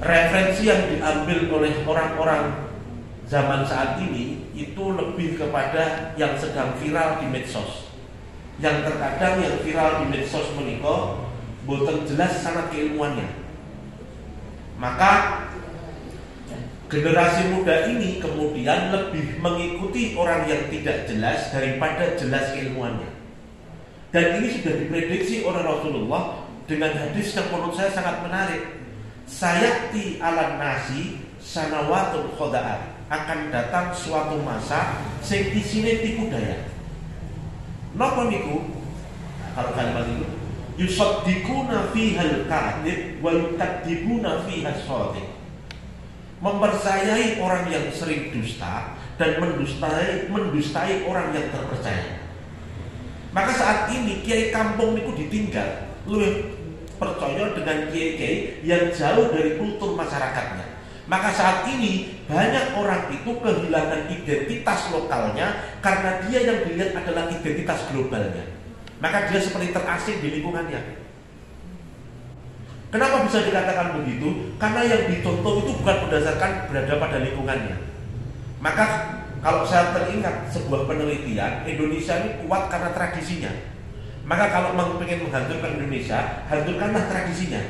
referensi yang diambil oleh orang-orang zaman saat ini itu lebih kepada yang sedang viral di medsos. Yang terkadang yang viral di medsos menika boten jelas sanad keilmuannya. Maka generasi muda ini kemudian lebih mengikuti orang yang tidak jelas daripada jelas keilmuannya. Dan ini sudah diprediksi oleh Rasulullah dengan hadis yang menurut saya sangat menarik. Sayati alan nasi sanawatul khoda'at, akan datang suatu masa sing isine tipu daya. Napa niku? Kalau kalimat itu yusaddikuna fihal kadhib wa yukadzibuna fihas shadiq. Mempercayai orang yang sering dusta dan mendustai orang yang terpercaya. Maka saat ini kiai kampung niku ditinggal, luwih percaya dengan kiai-kiai yang jauh dari kultur masyarakatnya. Maka saat ini banyak orang itu kehilangan identitas lokalnya karena dia yang dilihat adalah identitas globalnya. Maka dia seperti terasing di lingkungannya. Kenapa bisa dikatakan begitu? Karena yang dicontoh itu bukan berdasarkan berada pada lingkungannya. Maka kalau saya teringat sebuah penelitian, Indonesia ini kuat karena tradisinya. Maka kalau ingin menghancurkan Indonesia, hancurkanlah tradisinya.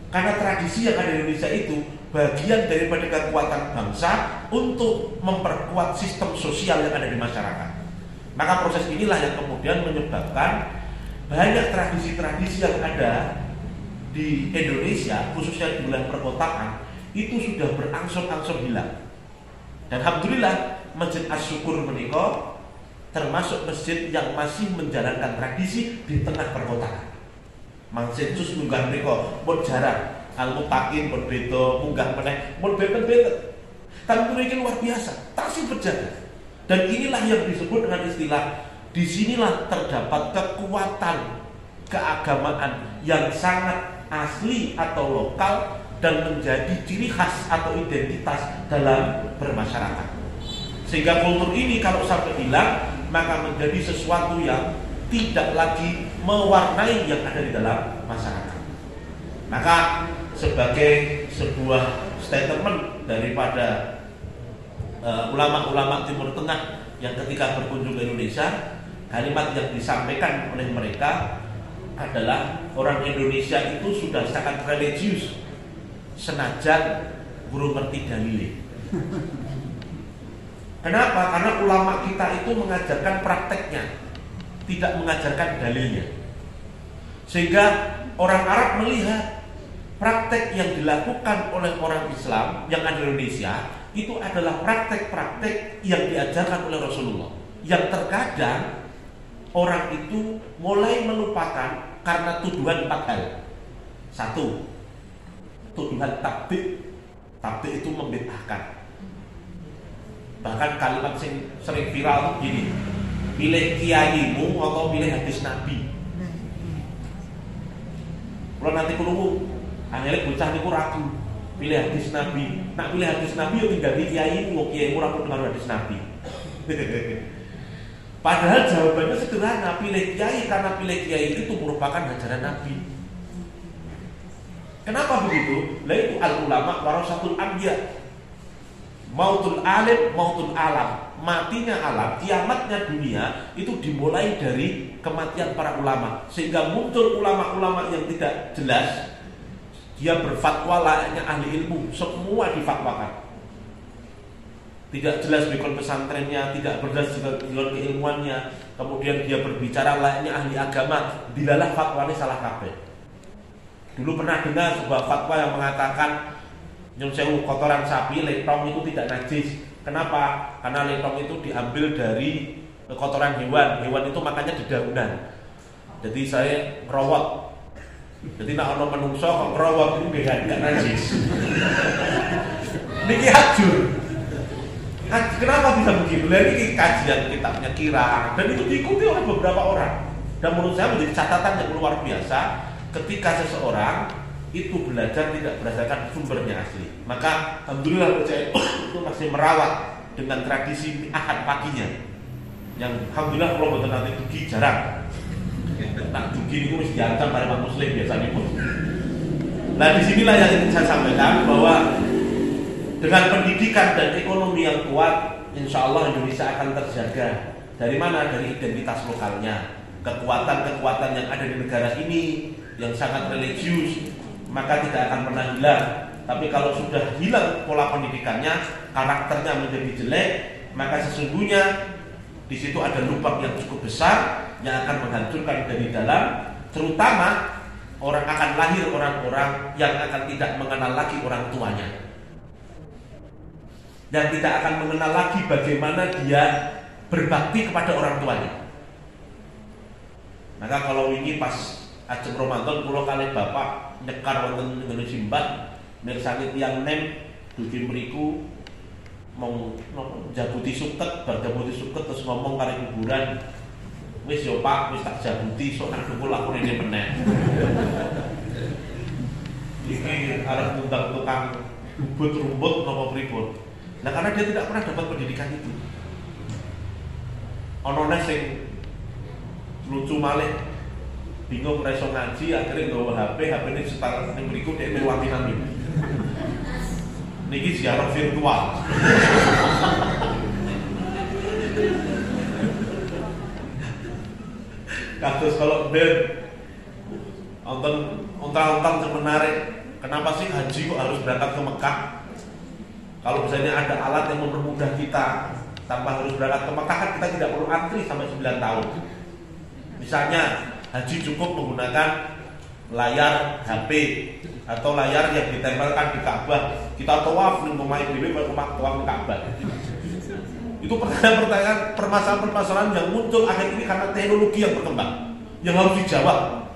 Karena tradisi yang ada di Indonesia itu bagian daripada kekuatan bangsa untuk memperkuat sistem sosial yang ada di masyarakat. Maka proses inilah yang kemudian menyebabkan banyak tradisi-tradisi yang ada di Indonesia, khususnya di wilayah perkotaan, itu sudah berangsur-angsur hilang. Dan alhamdulillah Masjid Asy-Syukur menika termasuk masjid yang masih menjalankan tradisi di tengah perkotaan. Masjid sus munggah menika pun jarang, al-mutakin pun beda, munggah meneh pun beda-beda. Tapi ini luar biasa, tasih berjaga. Dan inilah yang disebut dengan istilah, disinilah terdapat kekuatan keagamaan yang sangat asli atau lokal dan menjadi ciri khas atau identitas dalam bermasyarakat. Sehingga kultur ini kalau sampai hilang, maka menjadi sesuatu yang tidak lagi mewarnai yang ada di dalam masyarakat. Maka sebagai sebuah statement daripada ulama-ulama Timur Tengah yang ketika berkunjung ke Indonesia, kalimat yang disampaikan oleh mereka adalah orang Indonesia itu sudah sangat religius senajan guru ngerti dalile. Kenapa? Karena ulama kita itu mengajarkan prakteknya, tidak mengajarkan dalilnya. Sehingga orang Arab melihat praktek yang dilakukan oleh orang Islam yang ada di Indonesia itu adalah praktek-praktek yang diajarkan oleh Rasulullah, yang terkadang orang itu mulai melupakan karena tuduhan 4 hal. 1, tuduhan tabdik. Tabdik itu membid'ahkan. Bahkan kalimat yang sering viral itu gini, pilih kiaimu atau pilih hadis Nabi. Kalau nanti kurungu akhirnya bocah niku ragu, pilih hadis Nabi. Nak pilih hadis Nabi yo tinggal kiaimu, kiaimu ora dengar hadis Nabi. Padahal jawabannya sederhana, pilih kiai karena pilih kiai itu merupakan ajaran Nabi. Kenapa begitu? Lah itu al ulama warasatul anbiya. Mautul alim, mautul alam. Matinya alam, kiamatnya dunia itu dimulai dari kematian para ulama. Sehingga muncul ulama-ulama yang tidak jelas, dia berfatwa layaknya ahli ilmu, semua difatwakan. Tidak jelas bikon pesantrennya, tidak berjelas bikon keilmuannya. Kemudian dia berbicara layaknya ahli agama, dilalah fatwanya salah kabeh. Dulu pernah dengar sebuah fatwa yang mengatakan nyun sewu kotoran sapi letong itu tidak najis. Kenapa? Karena letong itu diambil dari kotoran hewan. Hewan itu makannya di daunan. Jadi saya ngerowot. Jadi nak ono menungso kok ngerowot itu tidak najis. Niki hajur. Kenapa bisa begitu? Ini kajian kitabnya Kirang dan itu diikuti oleh beberapa orang. Dan menurut saya menjadi catatan yang luar biasa ketika seseorang itu belajar tidak berdasarkan sumbernya asli. Maka alhamdulillah saya itu masih merawat dengan tradisi ahad paginya. Yang alhamdulillah kalau betul nanti dugi jarang. Tak dugi itu mesti diancam pada umat muslim biasanya pun. Nah disinilah yang ingin saya sampaikan, bahwa dengan pendidikan dan ekonomi yang kuat, insya Allah Indonesia akan terjaga. Dari mana? Dari identitas lokalnya. Kekuatan-kekuatan yang ada di negara ini yang sangat religius, maka tidak akan pernah hilang. Tapi kalau sudah hilang pola pendidikannya, karakternya menjadi jelek, maka sesungguhnya di situ ada lubang yang cukup besar yang akan menghancurkan dari dalam. Terutama akan lahir orang-orang yang akan tidak mengenal lagi orang tuanya, dan tidak akan mengenal lagi bagaimana dia berbakti kepada orang tuanya. Maka kalau ini pas ajeng Ramadan kula kali bapak nyekar wonten ngene simbat mirsani tiyang nem dugi mriku mau jabuti suket, bar jabuti suket terus ngomong kali kuburan, wis yo Pak, wis tak jabuti sok nang dhuwur lakune meneh. Iki arep ngundang tukang bubut rumput napa pripun. Nah karena dia tidak pernah dapat pendidikan itu. Ono sing lucu malih, bingung ora iso ngaji, akhirnya nggawa HP ini setar ning mriku dhek melwati nami. Niki ziarah virtual. Kados kalau ben ontang-ontang yang menarik, kenapa sih haji kok harus berangkat ke Mekah? Kalau misalnya ada alat yang mempermudah kita tanpa harus berangkat ke Mekah, kan kita tidak perlu antri sampai 9 tahun. Misalnya haji cukup menggunakan layar HP atau layar yang ditempelkan di Ka'bah. Kita tawaf ning omahe dhewe kok tawaf ning Ka'bah. Itu pertanyaan permasalahan yang muncul akhir ini karena teknologi yang berkembang, yang harus dijawab.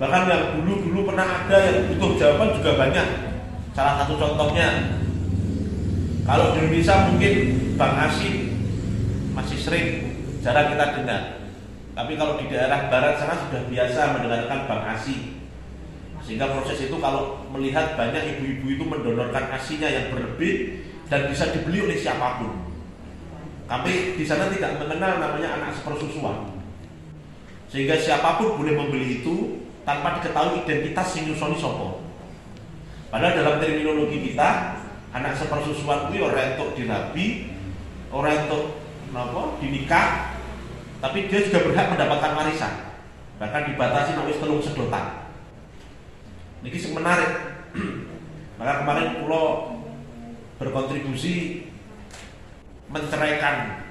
Bahkan yang dulu pernah ada yang butuh jawaban juga banyak. Salah satu contohnya, kalau di Indonesia mungkin Bank Asing masih sering jarang kita dengar. Tapi kalau di daerah barat sana sudah biasa mendengarkan Bank ASI. Sehingga proses itu kalau melihat banyak ibu-ibu itu mendonorkan ASInya yang berlebih dan bisa dibeli oleh siapapun. Tapi di sana tidak mengenal namanya anak sepersusuan. Sehingga siapapun boleh membeli itu tanpa diketahui identitas sing nyusoni sapa. Padahal dalam terminologi kita, anak sepersusuan itu ora entuk dirabi, ora entuk napa dinikah, tapi dia juga berhak mendapatkan warisan. Bahkan dibatasi wis 3 sedotan. Niki sing menarik. Maka kemarin kula berkontribusi menceraikan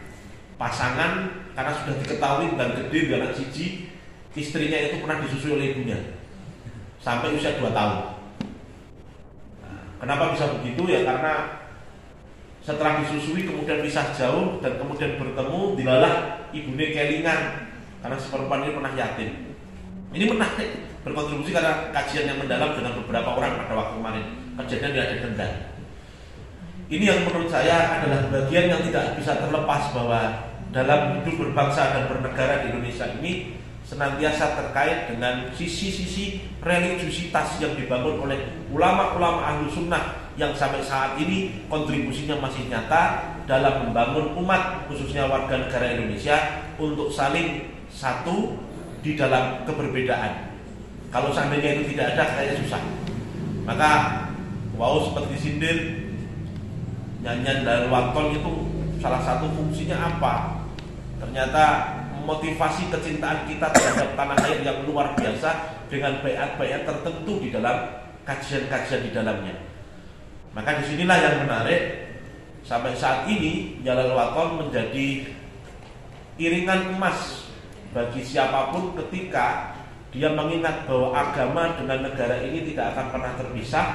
pasangan karena sudah diketahui dan gede anak siji, istrinya itu pernah disusui oleh ibunya sampai usia 2 tahun. Kenapa bisa begitu? Ya karena setelah disusui kemudian pisah jauh dan kemudian bertemu, dilalah ibunya kelingan karena si perempuan ini pernah yatim. Ini menarik, berkontribusi karena kajian yang mendalam dengan beberapa orang pada waktu kemarin kejadian di Aceh Kendal. Ini yang menurut saya adalah bagian yang tidak bisa terlepas, bahwa dalam hidup berbangsa dan bernegara di Indonesia ini senantiasa terkait dengan sisi-sisi religiusitas yang dibangun oleh ulama-ulama ahlu sunnah yang sampai saat ini kontribusinya masih nyata dalam membangun umat, khususnya warga negara Indonesia, untuk saling satu di dalam keberbedaan. Kalau seandainya itu tidak ada, kayaknya susah. Maka wow, seperti sindir nyanyian dari Waton itu salah satu fungsinya apa? Ternyata motivasi kecintaan kita terhadap tanah air yang luar biasa dengan bayat-bayat tertentu di dalam kajian-kajian di dalamnya. Maka disinilah yang menarik, sampai saat ini Jalal Waton menjadi iringan emas bagi siapapun ketika dia mengingat bahwa agama dengan negara ini tidak akan pernah terpisah,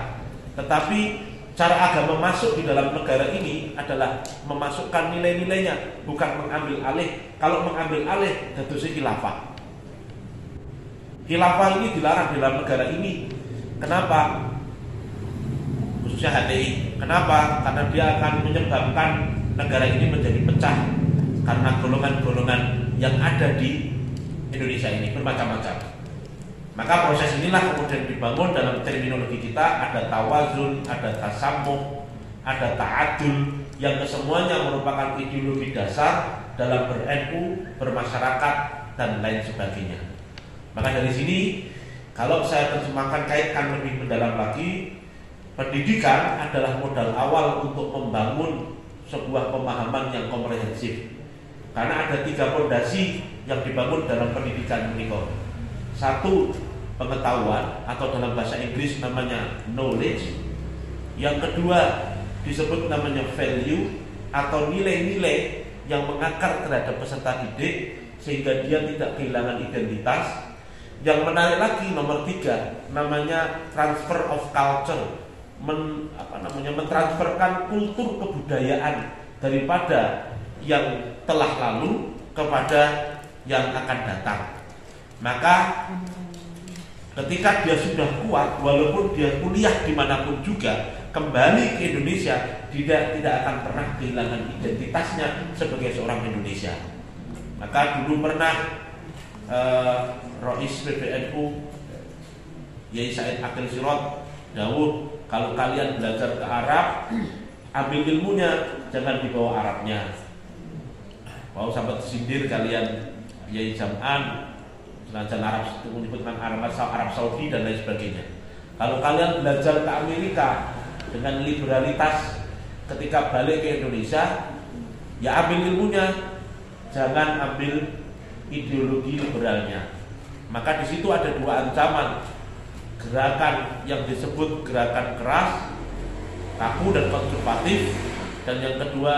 tetapi cara agama masuk di dalam negara ini adalah memasukkan nilai-nilainya, bukan mengambil alih. Kalau mengambil alih, tentu khilafah. Khilafah ini dilarang dalam negara ini. Kenapa? Khususnya HTI. Kenapa? Karena dia akan menyebabkan negara ini menjadi pecah karena golongan-golongan yang ada di Indonesia ini bermacam-macam. Maka proses inilah kemudian dibangun dalam terminologi kita, ada tawazun, ada tasamuh, ada ta'adul, yang kesemuanya merupakan ideologi dasar dalam ber-NU, bermasyarakat, dan lain sebagainya. Maka dari sini Kalau saya terjemahkan, kaitkan lebih mendalam lagi, pendidikan adalah modal awal untuk membangun sebuah pemahaman yang komprehensif. Karena ada 3 fondasi yang dibangun dalam pendidikan ini. Satu, pengetahuan, atau dalam bahasa Inggris namanya knowledge. Yang kedua disebut namanya value, atau nilai-nilai yang mengakar terhadap peserta didik sehingga dia tidak kehilangan identitas. Yang menarik lagi nomor 3 namanya transfer of culture, mentransferkan kultur kebudayaan daripada yang telah lalu kepada yang akan datang. Maka ketika dia sudah kuat, walaupun dia kuliah dimanapun juga, kembali ke Indonesia tidak akan pernah kehilangan identitasnya sebagai seorang Indonesia. Maka dulu pernah Rois PBNU Yai Said Akil Sirot dawuh, kalau kalian belajar ke Arab, ambil ilmunya, jangan dibawa Arabnya. Mau sampai sindir kalian Yai Jam'an, senajan Arab itu menyebutkan Arab Saudi dan lain sebagainya. Kalau kalian belajar ke Amerika dengan liberalitas, ketika balik ke Indonesia, ya ambil ilmunya, jangan ambil ideologi liberalnya. Maka di situ ada 2 ancaman. Gerakan yang disebut gerakan keras, kaku dan konservatif, dan yang kedua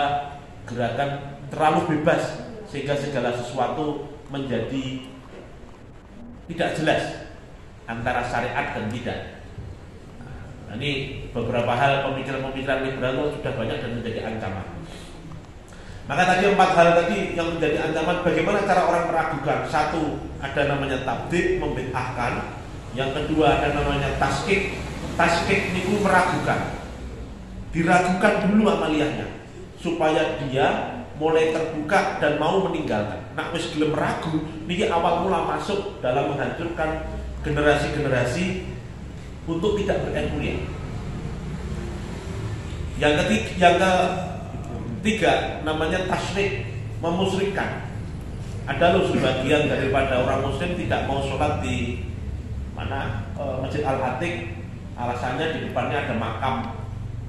gerakan terlalu bebas sehingga segala sesuatu menjadi tidak jelas antara syariat dan tidak. Nah, ini beberapa hal pemikiran-pemikiran liberal itu sudah banyak dan menjadi ancaman. Maka tadi 4 hal tadi yang menjadi ancaman, bagaimana cara orang meragukan. Satu, ada namanya tabdik, membid'ahkan. Yang kedua ada namanya taskik. Taskik itu meragukan, diragukan dulu amaliyahnya supaya dia mulai terbuka dan mau meninggalkan. Nak wis gelem ragu, niki awal mula masuk dalam menghancurkan generasi-generasi untuk tidak berilmu. Yang ketiga namanya tasyrik, memusyrikkan. Ada loh sebagian daripada orang muslim tidak mau sholat di Masjid Al-Atiq, alasannya di depannya ada makam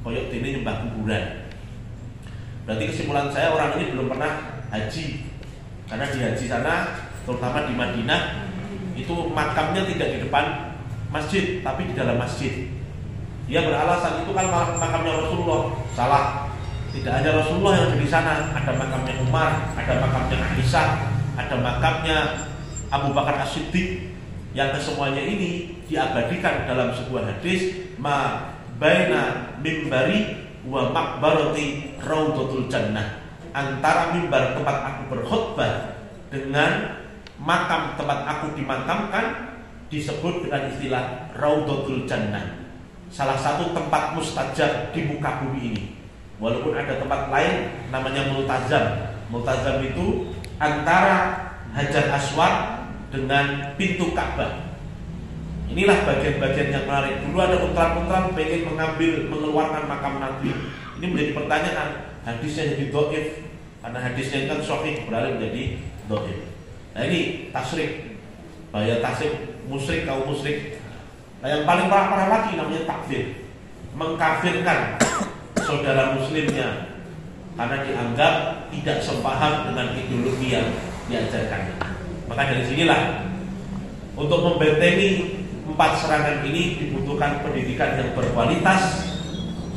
koyok dini nyembah kuburan. Berarti kesimpulan saya, orang ini belum pernah haji, karena di haji sana, terutama di Madinah, itu makamnya tidak di depan masjid tapi di dalam masjid. Dia beralasan itu kan makamnya Rasulullah. Salah. Tidak hanya Rasulullah yang ada di sana, ada makamnya Umar, ada makamnya Aisyah, ada makamnya Abu Bakar As-Siddiq, yang kesemuanya ini diabadikan dalam sebuah hadis, ma baina mimbari wa makbarati raudhatul jannah. Antara mimbar tempat aku berkhutbah dengan makam tempat aku dimakamkan disebut dengan istilah raudhatul jannah, salah satu tempat mustajab di muka bumi ini. Walaupun ada tempat lain namanya multazam. Multazam itu antara Hajar Aswad dengan pintu Ka'bah. Inilah bagian-bagian yang menarik. Dulu ada putra-putra pengen mengeluarkan makam Nabi. Ini menjadi pertanyaan. Hadisnya jadi dhaif, karena hadisnya kan sahih beralih menjadi dhaif. Nah ini tasyrik, bahaya tasyrik, musyrik, kaum musyrik. Nah yang paling parah lagi namanya takfir, mengkafirkan saudara muslimnya karena dianggap tidak sepaham dengan ideologi yang diajarkannya. Maka dari sinilah untuk membentengi 4 serangan ini dibutuhkan pendidikan yang berkualitas.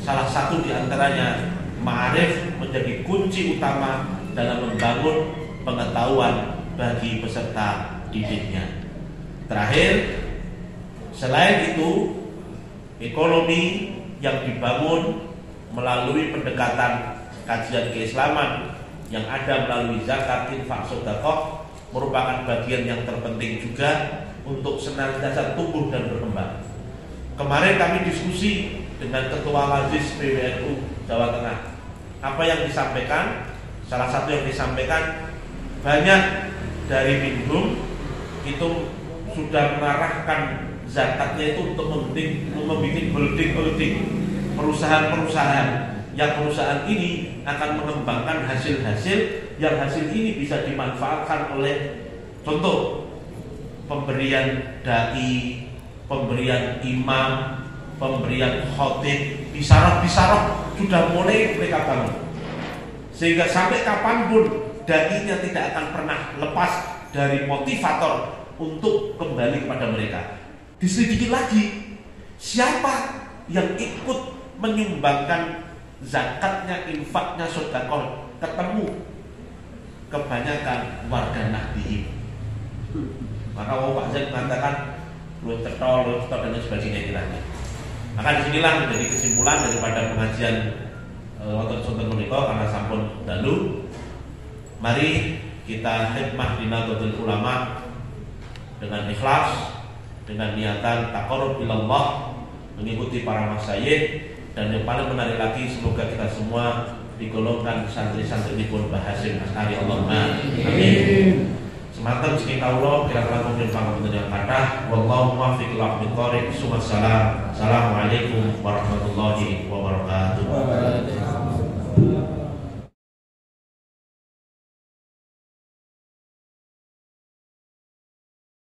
Salah satu diantaranya ma'arif menjadi kunci utama dalam membangun pengetahuan bagi peserta didiknya. Terakhir, selain itu, ekonomi yang dibangun melalui pendekatan kajian keislaman yang ada melalui zakat, infak, sedekah merupakan bagian yang terpenting juga untuk senantiasa tumbuh dan berkembang. Kemarin kami diskusi dengan Ketua Majelis PBNU Jawa Tengah. Apa yang disampaikan? Salah satu yang disampaikan, banyak dari Minhum itu sudah mengarahkan zakatnya itu untuk membuat holding perusahaan-perusahaan, yang perusahaan ini akan mengembangkan hasil-hasil yang hasil ini bisa dimanfaatkan oleh, contoh, pemberian dai, pemberian imam, pemberian khotib, bisyarah sudah mulai mereka bangun. Sehingga sampai kapanpun dai-nya tidak akan pernah lepas dari motivator untuk kembali kepada mereka. Diselidiki lagi, siapa yang ikut menyumbangkan zakatnya, infaknya, sedekah, ketemu kebanyakan warga Nahdien. Maka Pak Zaid mengatakan lu cetol dan sebagainya kiranya. Maka disinilah menjadi kesimpulan daripada pengajian wonten sonten menika karena sampun dalu. Mari kita khidmah di Nahdlatul Ulama dengan ikhlas, dengan niatan taqarrub ilallah, mengikuti para masyayikh, dan yang paling menarik lagi semoga kita semua digolongkan santri-santri pun Bahasim Asy'ari. Allahumma amin. Semanten saking kawula kira-kira mungkin pangapunten yang kathah. Wallahu muwaffiq ila aqwamit thoriq. Assalamualaikum warahmatullahi wabarakatuh.